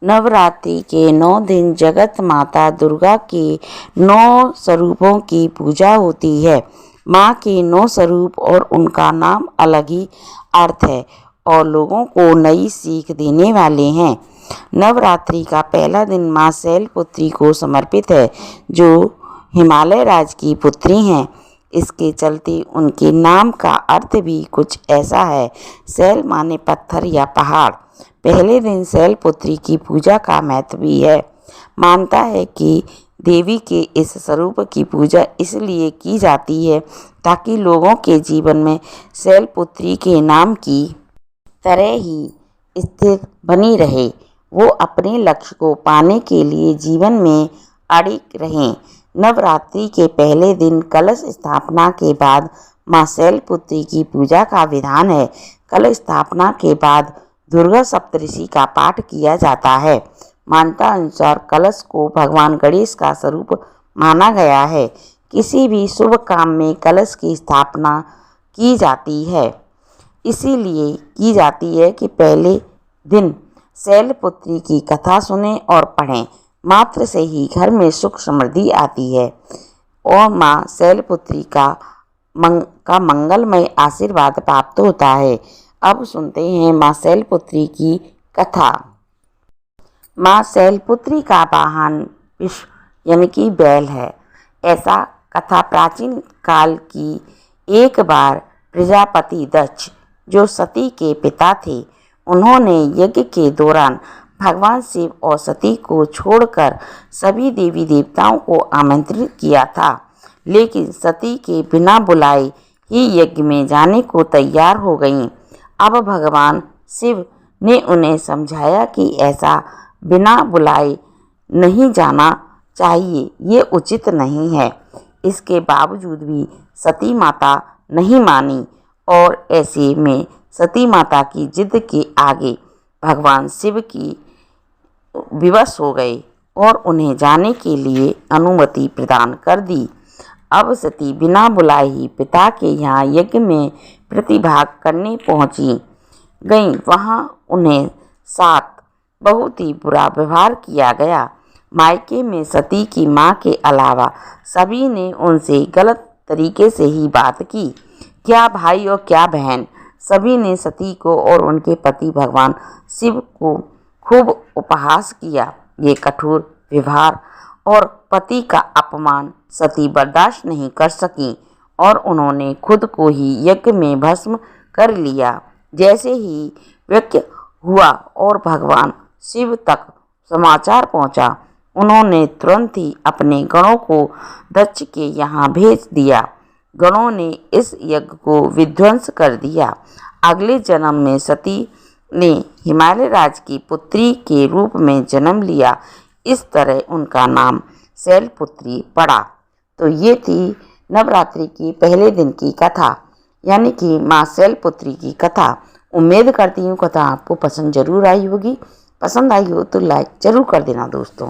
नवरात्रि के 9 दिन जगत माता दुर्गा के 9 स्वरूपों की पूजा होती है। माँ के 9 स्वरूप और उनका नाम अलग ही अर्थ है और लोगों को नई सीख देने वाले हैं। नवरात्रि का पहला दिन माँ शैलपुत्री को समर्पित है, जो हिमालय राज की पुत्री हैं। इसके चलते उनके नाम का अर्थ भी कुछ ऐसा है। शैल माने पत्थर या पहाड़। पहले दिन शैलपुत्री की पूजा का महत्व भी है। मानता है कि देवी के इस स्वरूप की पूजा इसलिए की जाती है ताकि लोगों के जीवन में शैलपुत्री के नाम की तरह ही स्थिर बनी रहे, वो अपने लक्ष्य को पाने के लिए जीवन में अडिग रहें। नवरात्रि के पहले दिन कलश स्थापना के बाद माँ शैलपुत्री की पूजा का विधान है। कलश स्थापना के बाद दुर्गा सप्तऋषि का पाठ किया जाता है। मान्यता अनुसार कलश को भगवान गणेश का स्वरूप माना गया है। किसी भी शुभ काम में कलश की स्थापना की जाती है, इसीलिए की जाती है कि पहले दिन शैलपुत्री की कथा सुनें और पढ़ें। मात्र से ही घर में सुख समृद्धि आती है और माँ शैलपुत्री का मंगलमय आशीर्वाद प्राप्त होता है। अब सुनते हैं माँ शैलपुत्री की कथा। माँ शैलपुत्री का वाहन विश्व यानी कि बैल है। ऐसा कथा प्राचीन काल की। एक बार प्रजापति दक्ष, जो सती के पिता थे, उन्होंने यज्ञ के दौरान भगवान शिव और सती को छोड़कर सभी देवी देवताओं को आमंत्रित किया था, लेकिन सती के बिना बुलाए ही यज्ञ में जाने को तैयार हो गईं। अब भगवान शिव ने उन्हें समझाया कि ऐसा बिना बुलाए नहीं जाना चाहिए, ये उचित नहीं है। इसके बावजूद भी सती माता नहीं मानी और ऐसे में सती माता की जिद के आगे भगवान शिव की विवश हो गए और उन्हें जाने के लिए अनुमति प्रदान कर दी। अब सती बिना बुलाए ही पिता के यहाँ यज्ञ में प्रतिभाग करने पहुँची गईं। वहाँ उन्हें साथ बहुत ही बुरा व्यवहार किया गया। मायके में सती की माँ के अलावा सभी ने उनसे गलत तरीके से ही बात की। क्या भाई और क्या बहन, सभी ने सती को और उनके पति भगवान शिव को खूब उपहास किया। ये कठोर व्यवहार और पति का अपमान सती बर्दाश्त नहीं कर सकी और उन्होंने खुद को ही यज्ञ में भस्म कर लिया। जैसे ही यज्ञ हुआ और भगवान शिव तक समाचार पहुंचा, उन्होंने तुरंत ही अपने गणों को दक्ष के यहाँ भेज दिया। गणों ने इस यज्ञ को विध्वंस कर दिया। अगले जन्म में सती ने हिमालय राज की पुत्री के रूप में जन्म लिया। इस तरह उनका नाम शैलपुत्री पड़ा। तो ये थी नवरात्रि की पहले दिन की कथा, यानी कि माँ शैलपुत्री की कथा। उम्मीद करती हूँ कथा आपको पसंद जरूर आई होगी। पसंद आई हो तो लाइक जरूर कर देना दोस्तों।